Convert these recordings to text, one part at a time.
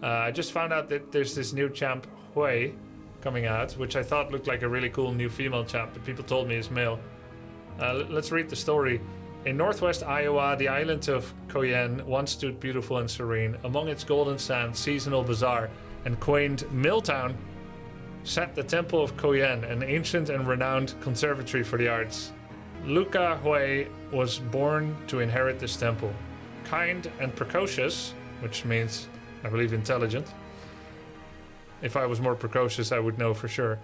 I just found out that there's this new champ, HWEI, coming out, which I thought looked like a really cool new female champ, but people told me it's male. Let's read the story. In northwest Iowa, the island of Koyen once stood beautiful and serene. Among its golden sand, seasonal bazaar, and quaint mill town sat the Temple of Koyen, an ancient and renowned conservatory for the arts. Luca HWEI was born to inherit this temple. Kind and precocious, which means, I believe, intelligent. If I was more precocious, I would know for sure.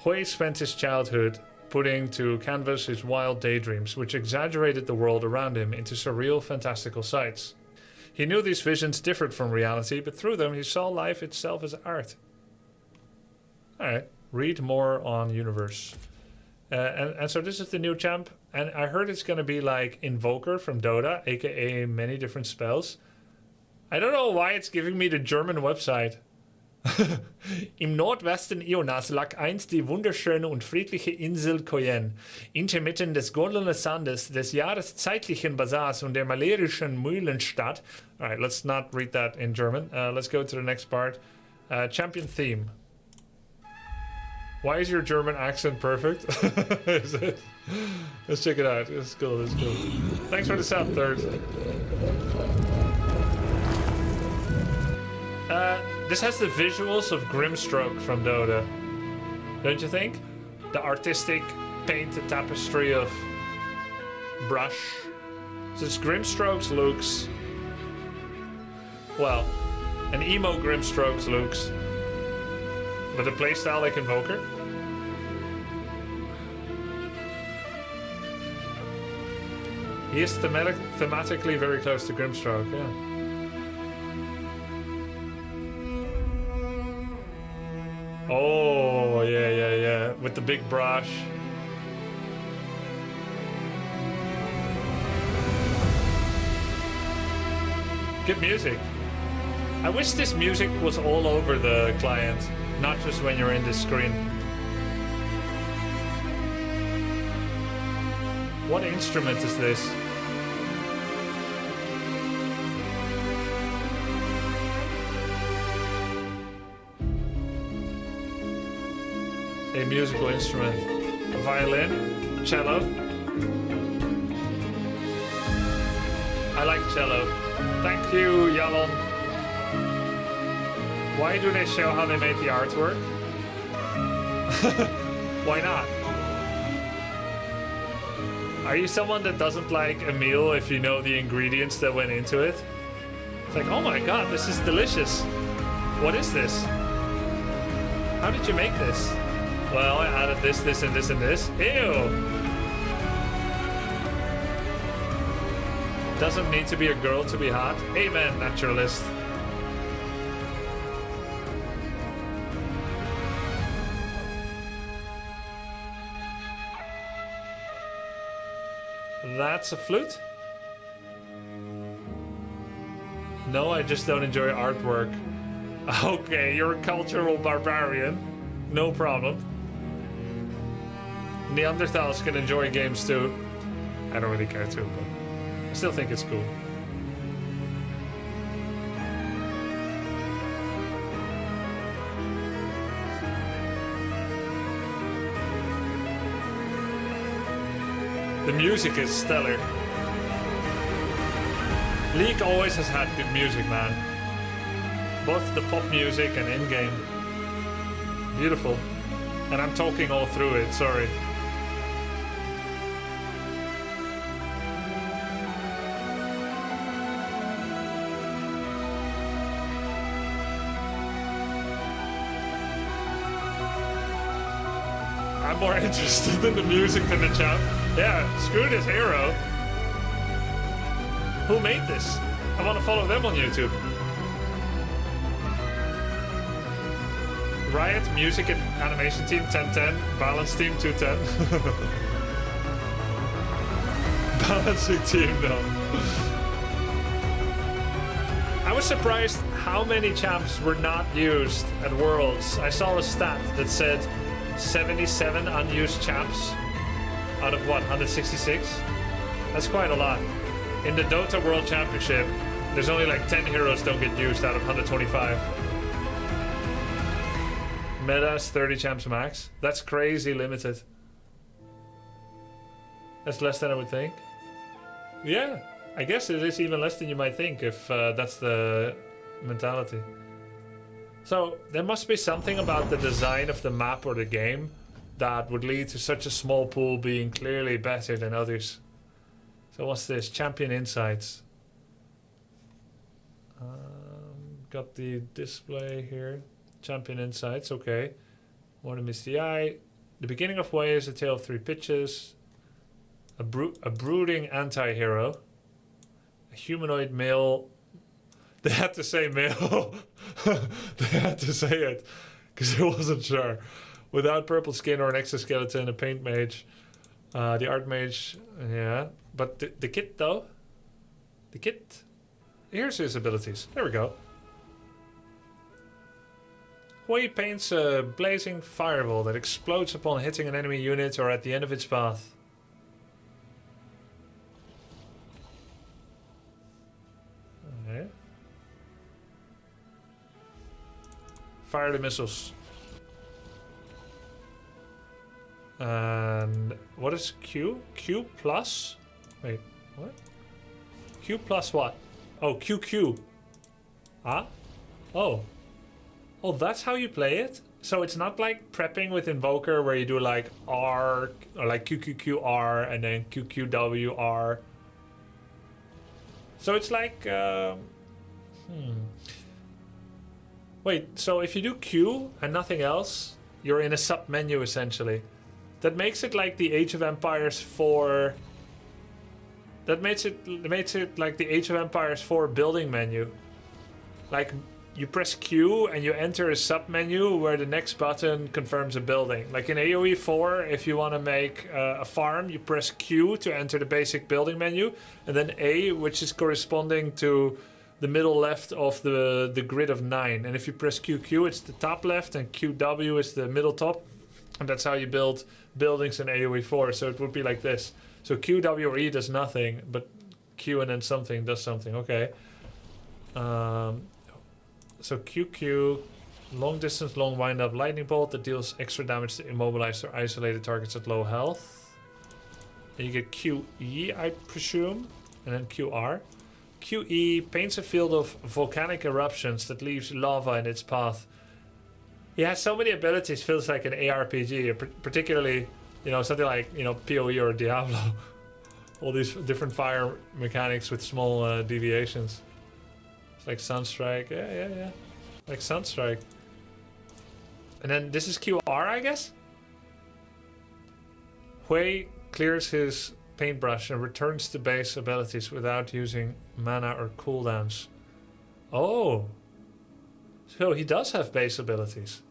HWEI spent his childhood putting to canvas his wild daydreams, which exaggerated the world around him into surreal, fantastical sights. He knew these visions differed from reality, but through them he saw life itself as art. Alright, read more on Universe. And so this is the new champ, and I heard it's going to be like Invoker from Dota, aka many different spells. I don't know why it's giving me the German website. Im Nordwesten Ionas lag einst die wunderschöne und friedliche Insel Koyen, inmitten des goldenen Sandes, des jahreszeitlichen Bazars und der malerischen Mühlenstadt. Alright, let's not read that in German. Let's go to the next part. Champion theme. Why is your German accent perfect? Is it? Let's check it out. It's cool, it's cool. Thanks for the sub, Third. This has the visuals of Grimstroke from Dota. Don't you think? The artistic painted tapestry of brush. Since Grimstroke's looks... well, an emo Grimstroke's looks. But a playstyle like Invoker? He is thematically very close to Grimstroke, yeah. Oh, yeah. With the big brush. Good music. I wish this music was all over the client, not just when you're in the screen. What instrument is this? A musical instrument. A violin? Cello? I like cello. Thank you, Yalon. Why do they show how they made the artwork? Why not? Are you someone that doesn't like a meal if you know the ingredients that went into it? It's like, oh my god, this is delicious. What is this? How did you make this? Well, I added this, this, and this, and this. Ew! Doesn't need to be a girl to be hot. Amen, naturalist. That's a flute? No, I just don't enjoy artwork. Okay, you're a cultural barbarian. No problem. Neanderthals can enjoy games too. I don't really care too, but I still think it's cool. The music is stellar. League always has had good music, man. Both the pop music and in-game. Beautiful. And I'm talking all through it, sorry. I'm more interested in the music than the champ. Yeah, screw this hero. Who made this? I want to follow them on YouTube. Riot, music and animation team 1010, balance team 210. Balancing team though. I was surprised how many champs were not used at Worlds. I saw a stat that said 77 unused champs out of what, 166? That's quite a lot. In the Dota World Championship, There's only like 10 heroes don't get used out of 125. Meta's 30 champs max. That's crazy limited. That's less than I would think. Yeah, I guess it is even less than you might think if that's the mentality. So there must be something about the design of the map or the game that would lead to such a small pool being clearly better than others. So what's this? Champion Insights. Got the display here. Champion Insights, okay. Want to miss the eye. The beginning of HWEI is a tale of three pitches. A brooding anti-hero. A humanoid male. They had to say male. They had to say it. Because I wasn't sure. Without purple skin or an exoskeleton, a paint mage. The art mage, yeah. But the kit though? The kit? Here's his abilities. There we go. HWEI paints a blazing fireball that explodes upon hitting an enemy unit or at the end of its path. Okay. Fire the missiles. And what is Q? Q plus? Wait, what? Q plus what? Oh, QQ. Ah? Oh. Oh, that's how you play it? So it's not like prepping with Invoker where you do like R, or like QQQR and then QQWR. So it's like, Wait, so if you do Q and nothing else, you're in a sub-menu essentially. That makes it like the Age of Empires 4... That makes it like the Age of Empires 4 building menu. Like, you press Q and you enter a sub-menu where the next button confirms a building. Like in AoE 4, if you want to make a farm, you press Q to enter the basic building menu. And then A, which is corresponding to the middle left of the grid of 9. And if you press QQ, it's the top left, and QW is the middle top. And that's how you build buildings in AoE 4. So it would be like this. So Q, W, or E does nothing, but Q and then something does something. Okay. So QQ, long distance, long wind up lightning bolt that deals extra damage to immobilized or isolated targets at low health. And you get QE, I presume, and then QR. QE paints a field of volcanic eruptions that leaves lava in its path. He has so many abilities, feels like an ARPG, particularly, you know, something like, you know, PoE or Diablo. All these different fire mechanics with small deviations. It's like Sunstrike, yeah. Like Sunstrike. And then this is QR, I guess? HWEI clears his paintbrush and returns to base abilities without using mana or cooldowns. Oh. So he does have base abilities.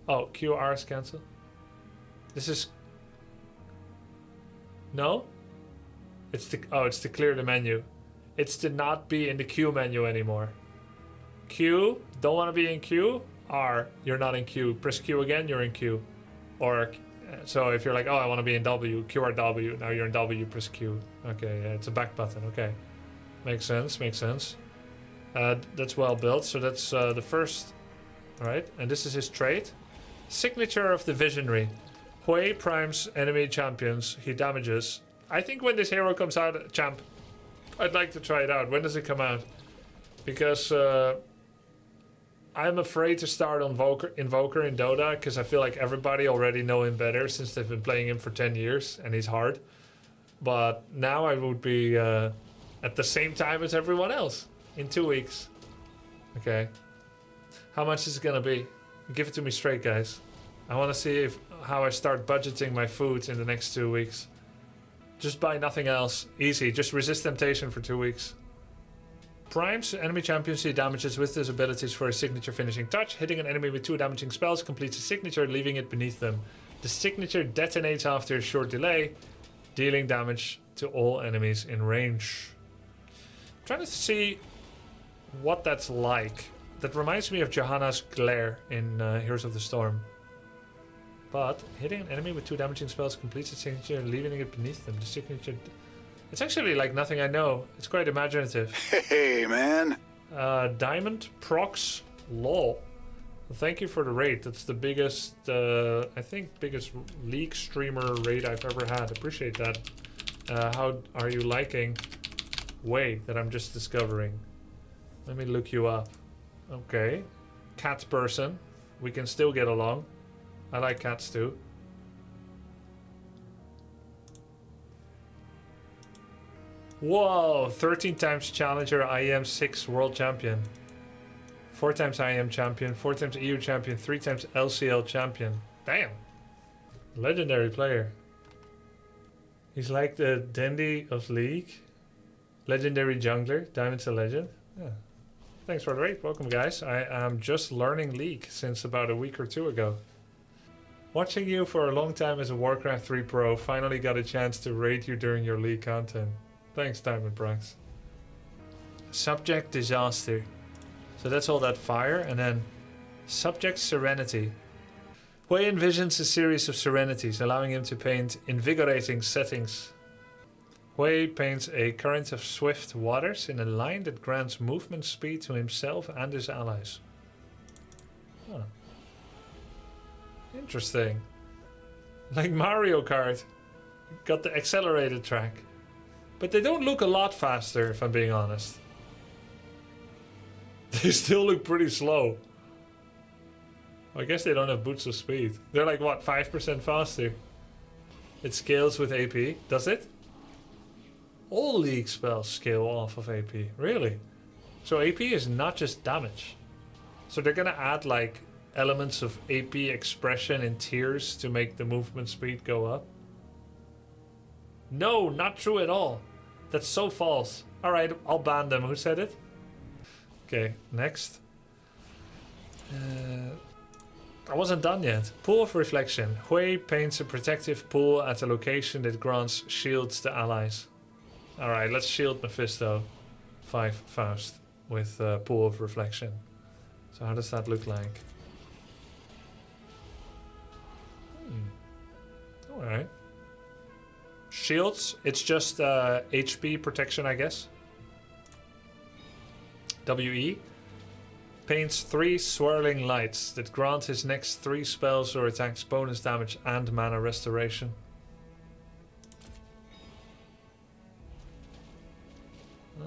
Oh, QR is cancelled. This is... No? It's to clear the menu. It's to not be in the Q menu anymore. Q, don't want to be in Q. R, you're not in Q. Press Q again, you're in Q. Or, so if you're like, oh, I want to be in W, QRW, now you're in W, press Q. Okay, yeah, it's a back button, okay. Makes sense, makes sense. That's well built, so that's the first, right? And this is his trait. Signature of the Visionary. HWEI primes enemy champions, he damages. I think when this hero comes out, champ, I'd like to try it out. When does it come out? Because I'm afraid to start on Invoker in Dota, because I feel like everybody already know him better since they've been playing him for 10 years, and he's hard. But now I would be at the same time as everyone else in 2 weeks. Okay. How much is it gonna be? Give it to me straight, guys. I want to see how I start budgeting my food in the next 2 weeks. Just buy nothing else. Easy. Just resist temptation for 2 weeks. Primes enemy champions he damages with his abilities for a signature finishing touch. Hitting an enemy with 2 damaging spells completes a signature, leaving it beneath them. The signature detonates after a short delay, dealing damage to all enemies in range. I'm trying to see what that's like. That reminds me of Johanna's Glare in Heroes of the Storm. But hitting an enemy with 2 damaging spells completes its signature, leaving it beneath them. The signature... It's actually like nothing I know. It's quite imaginative. Hey, man. Diamond Prox Law. Thank you for the raid. That's the biggest, I think, biggest League streamer raid I've ever had. Appreciate that. How are you liking HWEI that I'm just discovering? Let me look you up. Okay. Cat person. We can still get along. I like cats too. Whoa! 13 times challenger, IEM 6 world champion. 4 times IEM champion, 4 times EU champion, 3 times LCL champion. Damn! Legendary player. He's like the dandy of League. Legendary jungler, Diamond's a legend. Yeah. Thanks for the raid. Welcome, guys. I am just learning League since about a week or two ago. Watching you for a long time as a Warcraft 3 pro, finally got a chance to raid you during your League content. Thanks, Diamond Brax. Subject Disaster. So that's all that fire, and then Subject Serenity. HWEI envisions a series of serenities, allowing him to paint invigorating settings. HWEI paints a current of swift waters in a line that grants movement speed to himself and his allies. Huh. Interesting. Like Mario Kart. Got the accelerated track. But they don't look a lot faster, if I'm being honest. They still look pretty slow. I guess they don't have boots of speed. They're like, what, 5% faster? It scales with AP. Does it? All League spells scale off of AP. Really? So AP is not just damage. So they're gonna add like elements of AP expression in tiers to make the movement speed go up? No, not true at all. That's so false. Alright, I'll ban them. Who said it? Okay, next. I wasn't done yet. Pool of Reflection. HWEI paints a protective pool at a location that grants shields to allies. Alright, let's shield Mephisto. 5 Faust with Pool of Reflection. So how does that look like? Alright. Shields, it's just HP protection, I guess. WE. Paints 3 swirling lights that grant his next 3 spells or attacks bonus damage and mana restoration.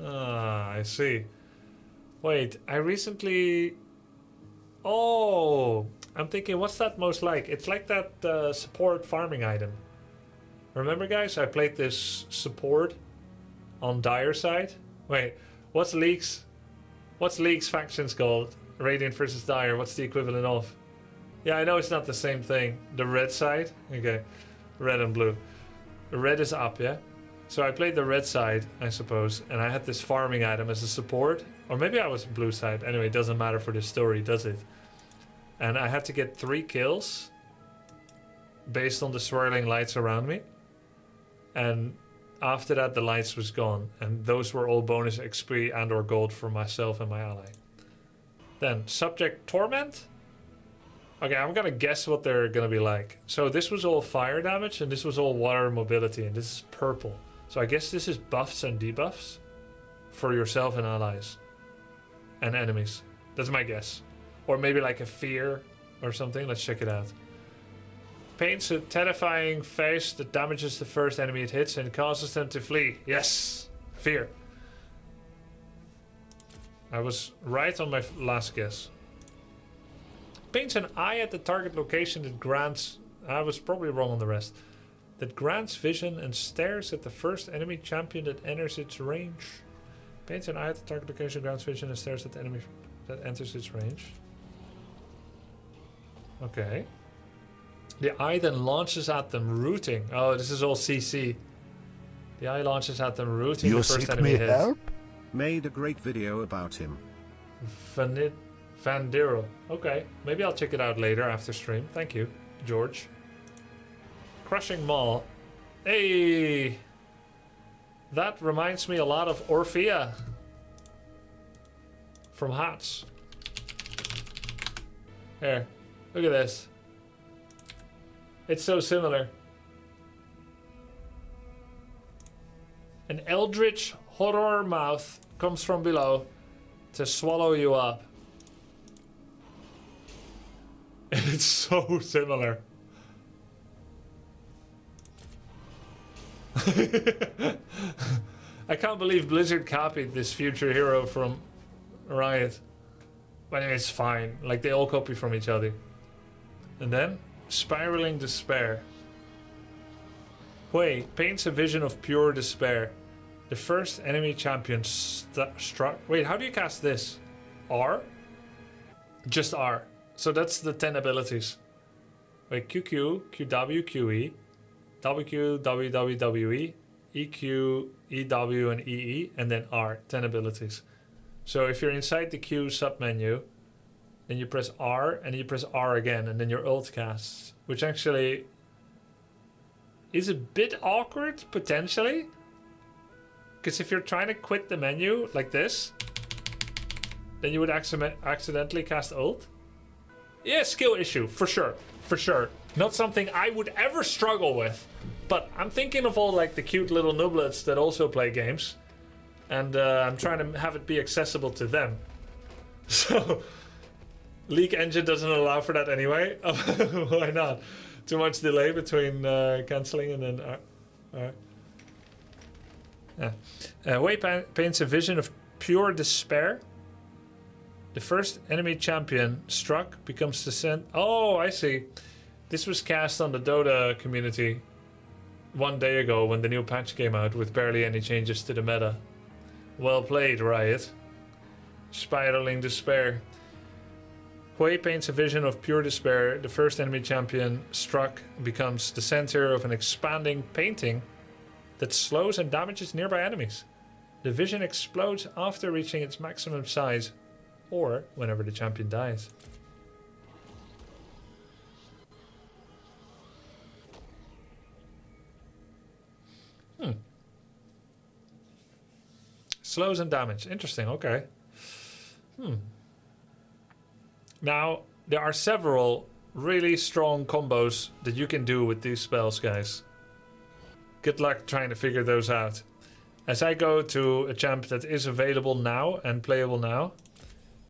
Ah, I see. Wait, I recently... Oh, I'm thinking, what's that most like? It's like that support farming item. Remember, guys, I played this support on Dire side. Wait, what's League's factions called? Radiant versus Dire. What's the equivalent of? Yeah, I know it's not the same thing. The red side. Okay, red and blue. The red is up, yeah. So I played the red side, I suppose, and I had this farming item as a support, or maybe I was blue side. Anyway, it doesn't matter for the story, does it? And I had to get 3 kills based on the swirling lights around me. And after that, the lights was gone. And those were all bonus XP and or gold for myself and my ally. Then, Subject Torment. Okay, I'm gonna guess what they're gonna be like. So this was all fire damage, and this was all water mobility, and this is purple. So I guess this is buffs and debuffs for yourself and allies. And enemies. That's my guess. Or maybe like a fear or something. Let's check it out. Paints a terrifying face that damages the first enemy it hits and causes them to flee. Yes! Fear. I was right on my last guess. Paints an eye at the target location that grants... I was probably wrong on the rest. That grants vision and stares at the first enemy champion that enters its range. Paints an eye at the target location, grants vision and stares at the enemy that enters its range. Okay. The eye then launches at them, rooting. Oh, this is all CC. The eye launches at them, rooting the first enemy hit. Help? Made a great video about him. Vandero. Okay, maybe I'll check it out later after stream. Thank you, George. Crushing Maul. Hey! That reminds me a lot of Orphea. From Hats. Here, look at this. It's so similar. An eldritch horror mouth comes from below to swallow you up. It's so similar. I can't believe Blizzard copied this future hero from Riot. But it's fine. Like, they all copy from each other. And then, Spiraling Despair. HWEI paints a vision of pure despair. The first enemy champion struck... Wait, how do you cast this? R? Just R. So that's the 10 abilities. Wait, QQ, QW, QE, WQ, WWWE, EQ, EW, and EE, and then R, 10 abilities. So if you're inside the Q submenu, then you press R, and you press R again, and then your ult casts, which actually is a bit awkward, potentially. Because if you're trying to quit the menu, like this, then you would accidentally cast ult. Yeah, skill issue, for sure, for sure. Not something I would ever struggle with. But I'm thinking of all like the cute little nooblets that also play games. And I'm trying to have it be accessible to them. So, League Engine doesn't allow for that anyway. Why not? Too much delay between cancelling and then... HWEI paints a vision of pure despair. The first enemy champion struck becomes the center. Oh, I see. This was cast on the Dota community 1 day ago when the new patch came out with barely any changes to the meta. Well played, Riot. Spiraling Despair. HWEI paints a vision of pure despair. The first enemy champion struck becomes the center of an expanding painting that slows and damages nearby enemies. The vision explodes after reaching its maximum size, or whenever the champion dies. Slows and damage. Interesting, okay. Now, there are several really strong combos that you can do with these spells, guys. Good luck trying to figure those out. As I go to a champ that is available now and playable now,